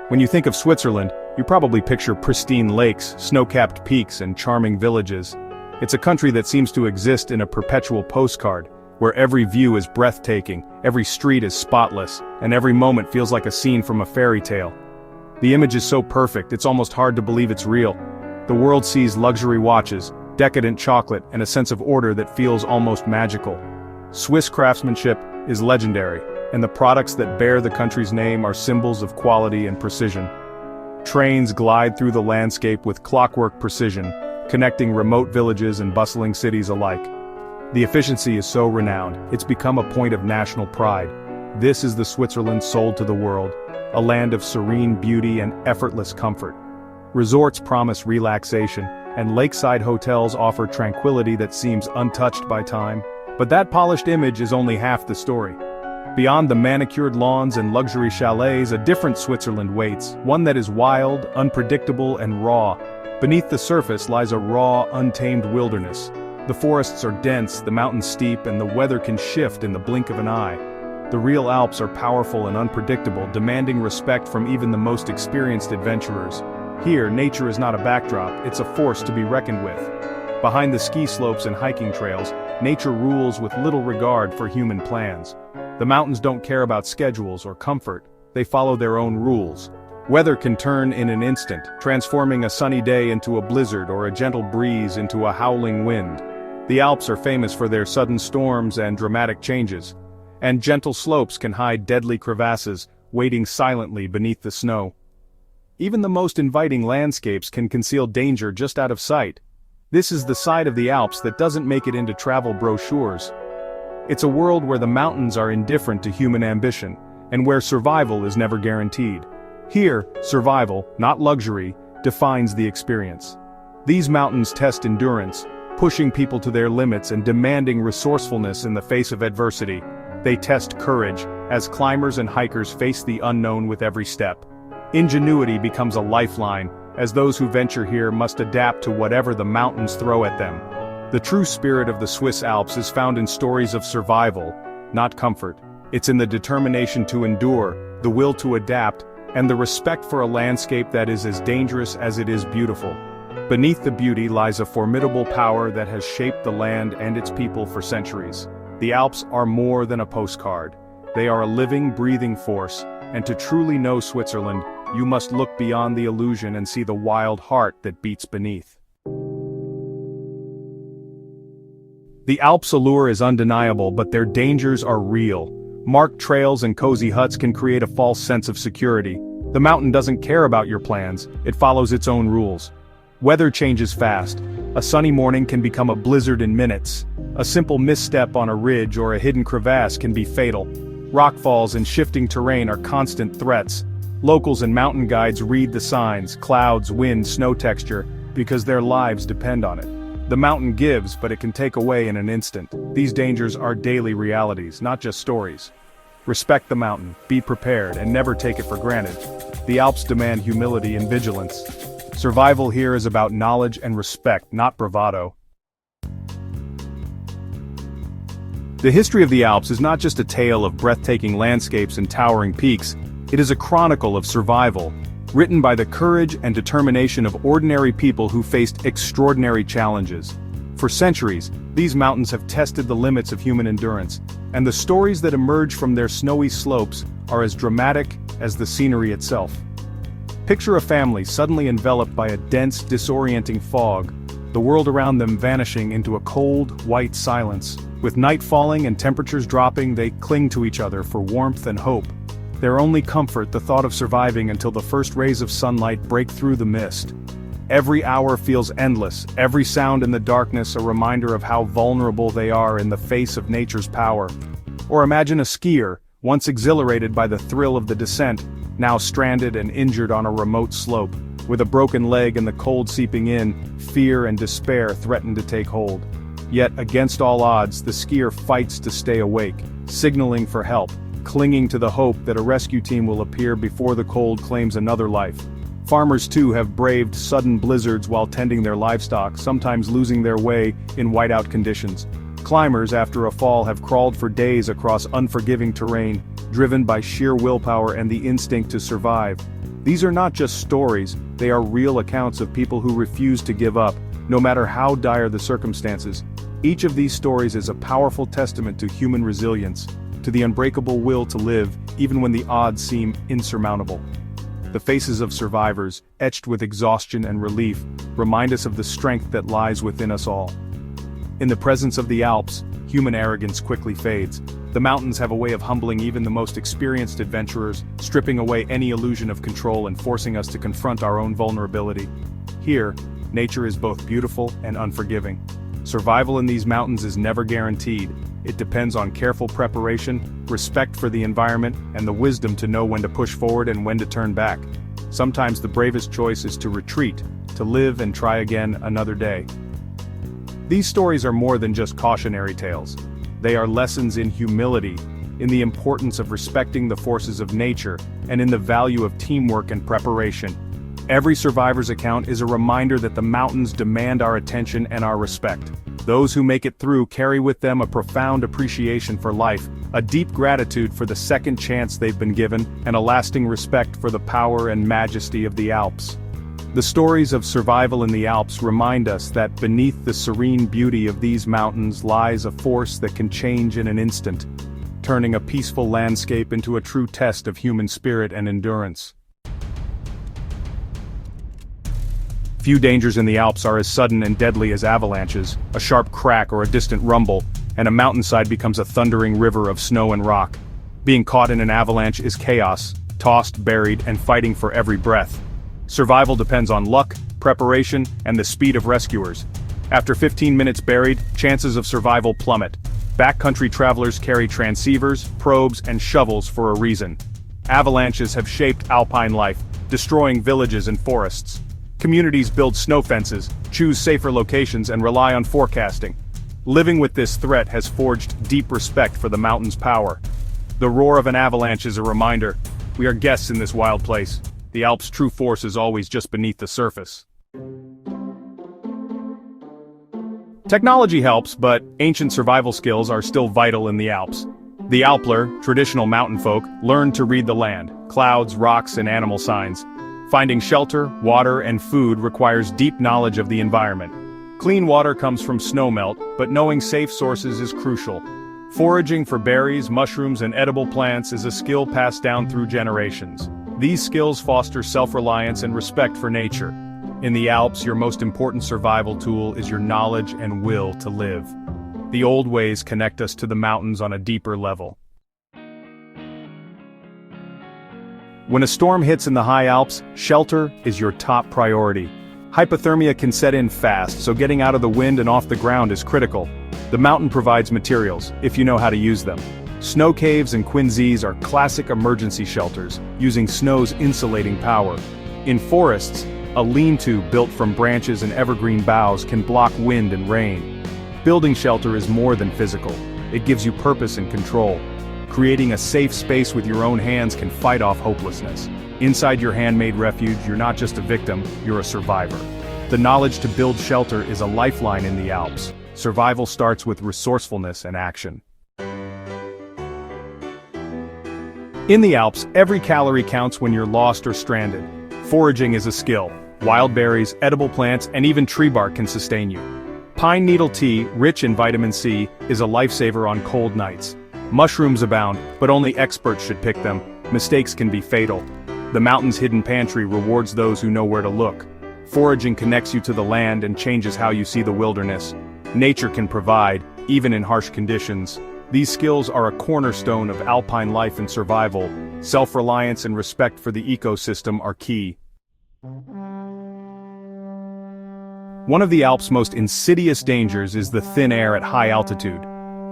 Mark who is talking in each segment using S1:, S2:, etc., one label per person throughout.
S1: When you think of Switzerland, you probably picture pristine lakes, snow-capped peaks, and charming villages. It's a country that seems to exist in a perpetual postcard, where every view is breathtaking, every street is spotless, and every moment feels like a scene from a fairy tale. The image is so perfect, it's almost hard to believe it's real. The world sees luxury watches, decadent chocolate, and a sense of order that feels almost magical. Swiss craftsmanship is legendary, and the products that bear the country's name are symbols of quality and precision. Trains glide through the landscape with clockwork precision, connecting remote villages and bustling cities alike. The efficiency is so renowned, it's become a point of national pride. This is the Switzerland sold to the world, a land of serene beauty and effortless comfort. Resorts promise relaxation, and lakeside hotels offer tranquility that seems untouched by time. But that polished image is only half the story. Beyond the manicured lawns and luxury chalets, a different Switzerland waits, one that is wild, unpredictable, and raw. Beneath the surface lies a raw, untamed wilderness. The forests are dense, the mountains steep, and the weather can shift in the blink of an eye. The real Alps are powerful and unpredictable, demanding respect from even the most experienced adventurers. Here, nature is not a backdrop, it's a force to be reckoned with. Behind the ski slopes and hiking trails, nature rules with little regard for human plans. The mountains don't care about schedules or comfort, they follow their own rules. Weather can turn in an instant, transforming a sunny day into a blizzard or a gentle breeze into a howling wind. The Alps are famous for their sudden storms and dramatic changes. And gentle slopes can hide deadly crevasses, waiting silently beneath the snow. Even the most inviting landscapes can conceal danger just out of sight. This is the side of the Alps that doesn't make it into travel brochures. It's a world where the mountains are indifferent to human ambition, and where survival is never guaranteed. Here, survival, not luxury, defines the experience. These mountains test endurance, pushing people to their limits and demanding resourcefulness in the face of adversity. They test courage, as climbers and hikers face the unknown with every step. Ingenuity becomes a lifeline, as those who venture here must adapt to whatever the mountains throw at them. The true spirit of the Swiss Alps is found in stories of survival, not comfort. It's in the determination to endure, the will to adapt, and the respect for a landscape that is as dangerous as it is beautiful. Beneath the beauty lies a formidable power that has shaped the land and its people for centuries. The Alps are more than a postcard. They are a living, breathing force, and to truly know Switzerland, you must look beyond the illusion and see the wild heart that beats beneath. The Alps' allure is undeniable, but their dangers are real. Marked trails and cozy huts can create a false sense of security. The mountain doesn't care about your plans, it follows its own rules. Weather changes fast. A sunny morning can become a blizzard in minutes. A simple misstep on a ridge or a hidden crevasse can be fatal. Rockfalls and shifting terrain are constant threats. Locals and mountain guides read the signs, clouds, wind, snow texture, because their lives depend on it. The mountain gives, but it can take away in an instant. These dangers are daily realities, not just stories. Respect the mountain, be prepared, and never take it for granted. The Alps demand humility and vigilance. Survival here is about knowledge and respect, not bravado. The history of the Alps is not just a tale of breathtaking landscapes and towering peaks, it is a chronicle of survival, written by the courage and determination of ordinary people who faced extraordinary challenges. For centuries, these mountains have tested the limits of human endurance, and the stories that emerge from their snowy slopes are as dramatic as the scenery itself. Picture a family suddenly enveloped by a dense, disorienting fog, the world around them vanishing into a cold, white silence. With night falling and temperatures dropping, they cling to each other for warmth and hope. Their only comfort, the thought of surviving until the first rays of sunlight break through the mist. Every hour feels endless, every sound in the darkness a reminder of how vulnerable they are in the face of nature's power. Or imagine a skier, once exhilarated by the thrill of the descent, now stranded and injured on a remote slope. With a broken leg and the cold seeping in, fear and despair threaten to take hold. Yet, against all odds, the skier fights to stay awake, signaling for help, clinging to the hope that a rescue team will appear before the cold claims another life. Farmers too have braved sudden blizzards while tending their livestock, sometimes losing their way in whiteout conditions. Climbers, after a fall, have crawled for days across unforgiving terrain, driven by sheer willpower and the instinct to survive. These are not just stories, they are real accounts of people who refuse to give up, no matter how dire the circumstances. Each of these stories is a powerful testament to human resilience, to the unbreakable will to live, even when the odds seem insurmountable. The faces of survivors, etched with exhaustion and relief, remind us of the strength that lies within us all. In the presence of the Alps, human arrogance quickly fades. The mountains have a way of humbling even the most experienced adventurers, stripping away any illusion of control and forcing us to confront our own vulnerability. Here, nature is both beautiful and unforgiving. Survival in these mountains is never guaranteed. It depends on careful preparation, respect for the environment, and the wisdom to know when to push forward and when to turn back. Sometimes the bravest choice is to retreat, to live and try again another day. These stories are more than just cautionary tales. They are lessons in humility, in the importance of respecting the forces of nature, and in the value of teamwork and preparation. Every survivor's account is a reminder that the mountains demand our attention and our respect. Those who make it through carry with them a profound appreciation for life, a deep gratitude for the second chance they've been given, and a lasting respect for the power and majesty of the Alps. The stories of survival in the Alps remind us that beneath the serene beauty of these mountains lies a force that can change in an instant, turning a peaceful landscape into a true test of human spirit and endurance. Few dangers in the Alps are as sudden and deadly as avalanches. A sharp crack or a distant rumble, and a mountainside becomes a thundering river of snow and rock. Being caught in an avalanche is chaos, tossed, buried, and fighting for every breath. Survival depends on luck, preparation, and the speed of rescuers. After 15 minutes buried, chances of survival plummet. Backcountry travelers carry transceivers, probes, and shovels for a reason. Avalanches have shaped alpine life, destroying villages and forests. Communities build snow fences, choose safer locations, and rely on forecasting. Living with this threat has forged deep respect for the mountain's power. The roar of an avalanche is a reminder. We are guests in this wild place. The Alps' true force is always just beneath the surface. Technology helps, but ancient survival skills are still vital in the Alps. The Alpler, traditional mountain folk, learned to read the land, clouds, rocks, and animal signs. Finding shelter, water, and food requires deep knowledge of the environment. Clean water comes from snowmelt, but knowing safe sources is crucial. Foraging for berries, mushrooms, and edible plants is a skill passed down through generations. These skills foster self-reliance and respect for nature. In the Alps, your most important survival tool is your knowledge and will to live. The old ways connect us to the mountains on a deeper level. When a storm hits in the high Alps, shelter is your top priority. Hypothermia can set in fast, so getting out of the wind and off the ground is critical. The mountain provides materials, if you know how to use them. Snow caves and quinzees are classic emergency shelters, using snow's insulating power. In forests, a lean-to built from branches and evergreen boughs can block wind and rain. Building shelter is more than physical. It gives you purpose and control. Creating a safe space with your own hands can fight off hopelessness. Inside your handmade refuge, you're not just a victim, you're a survivor. The knowledge to build shelter is a lifeline in the Alps. Survival starts with resourcefulness and action. In the Alps, every calorie counts when you're lost or stranded. Foraging is a skill. Wild berries, edible plants, and even tree bark can sustain you. Pine needle tea, rich in vitamin C, is a lifesaver on cold nights. Mushrooms abound, but only experts should pick them. Mistakes can be fatal. The mountain's hidden pantry rewards those who know where to look. Foraging connects you to the land and changes how you see the wilderness. Nature can provide, even in harsh conditions. These skills are a cornerstone of alpine life and survival. Self-reliance and respect for the ecosystem are key. One of the Alps' most insidious dangers is the thin air at high altitude.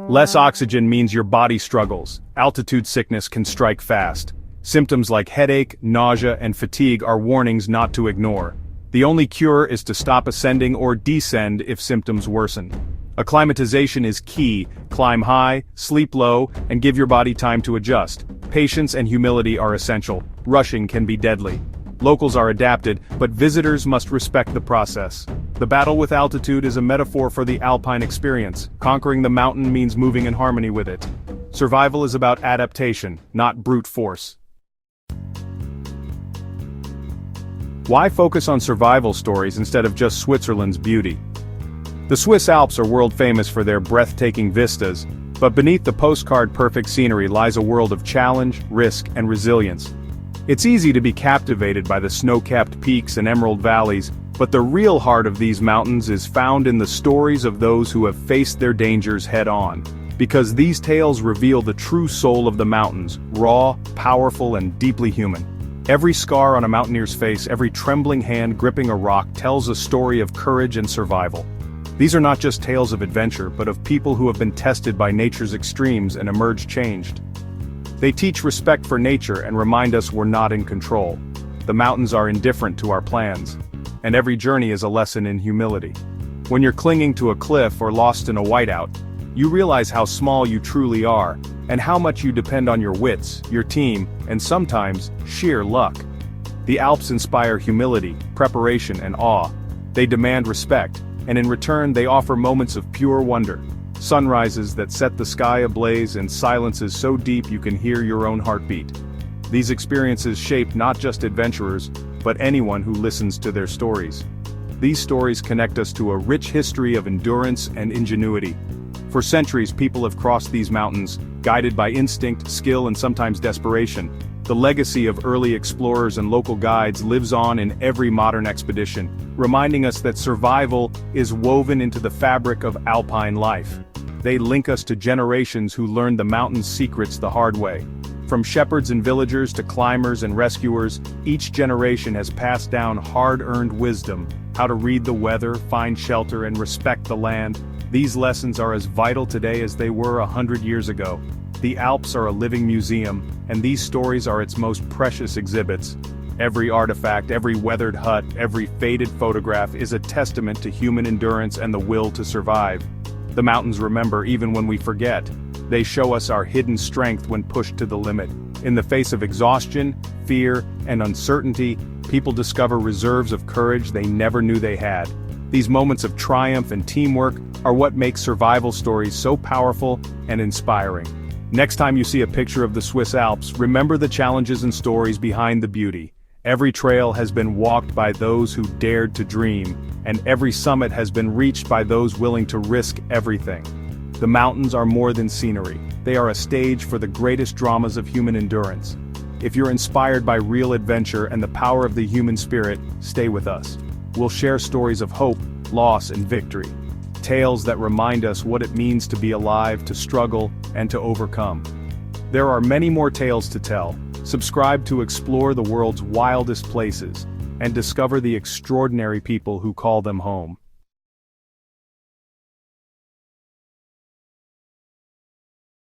S1: Less oxygen means your body struggles. Altitude sickness can strike fast. Symptoms like headache, nausea, and fatigue are warnings not to ignore. The only cure is to stop ascending or descend if symptoms worsen. Acclimatization is key. Climb high, sleep low, and give your body time to adjust. Patience and humility are essential. Rushing can be deadly. Locals are adapted, but visitors must respect the process. The battle with altitude is a metaphor for the alpine experience. Conquering the mountain means moving in harmony with it. Survival is about adaptation, not brute force. Why focus on survival stories instead of just Switzerland's beauty? The Swiss Alps are world famous for their breathtaking vistas, but beneath the postcard-perfect scenery lies a world of challenge, risk, and resilience. It's easy to be captivated by the snow-capped peaks and emerald valleys, but the real heart of these mountains is found in the stories of those who have faced their dangers head-on. Because these tales reveal the true soul of the mountains, raw, powerful, and deeply human. Every scar on a mountaineer's face, every trembling hand gripping a rock tells a story of courage and survival. These are not just tales of adventure, but of people who have been tested by nature's extremes and emerged changed. They teach respect for nature and remind us we're not in control. The mountains are indifferent to our plans. And every journey is a lesson in humility. When you're clinging to a cliff or lost in a whiteout, you realize how small you truly are, and how much you depend on your wits, your team, and sometimes, sheer luck. The Alps inspire humility, preparation, and awe. They demand respect, and in return they offer moments of pure wonder. Sunrises that set the sky ablaze and silences so deep you can hear your own heartbeat. These experiences shape not just adventurers, but anyone who listens to their stories. These stories connect us to a rich history of endurance and ingenuity. For centuries people have crossed these mountains, guided by instinct, skill, and sometimes desperation. The legacy of early explorers and local guides lives on in every modern expedition, reminding us that survival is woven into the fabric of alpine life. They link us to generations who learned the mountain's secrets the hard way. From shepherds and villagers to climbers and rescuers, each generation has passed down hard-earned wisdom, how to read the weather, find shelter, and respect the land. These lessons are as vital today as they were 100 years ago. The Alps are a living museum, and these stories are its most precious exhibits. Every artifact, every weathered hut, every faded photograph is a testament to human endurance and the will to survive. The mountains remember even when we forget. They show us our hidden strength when pushed to the limit. In the face of exhaustion, fear, and uncertainty, people discover reserves of courage they never knew they had. These moments of triumph and teamwork are what make survival stories so powerful and inspiring. Next time you see a picture of the Swiss Alps, remember the challenges and stories behind the beauty. Every trail has been walked by those who dared to dream, and every summit has been reached by those willing to risk everything. The mountains are more than scenery. They are a stage for the greatest dramas of human endurance. If you're inspired by real adventure and the power of the human spirit, stay with us. We'll share stories of hope, loss, and victory. Tales that remind us what it means to be alive, to struggle, and to overcome. There are many more tales to tell. Subscribe to explore the world's wildest places, and discover the extraordinary people who call them home.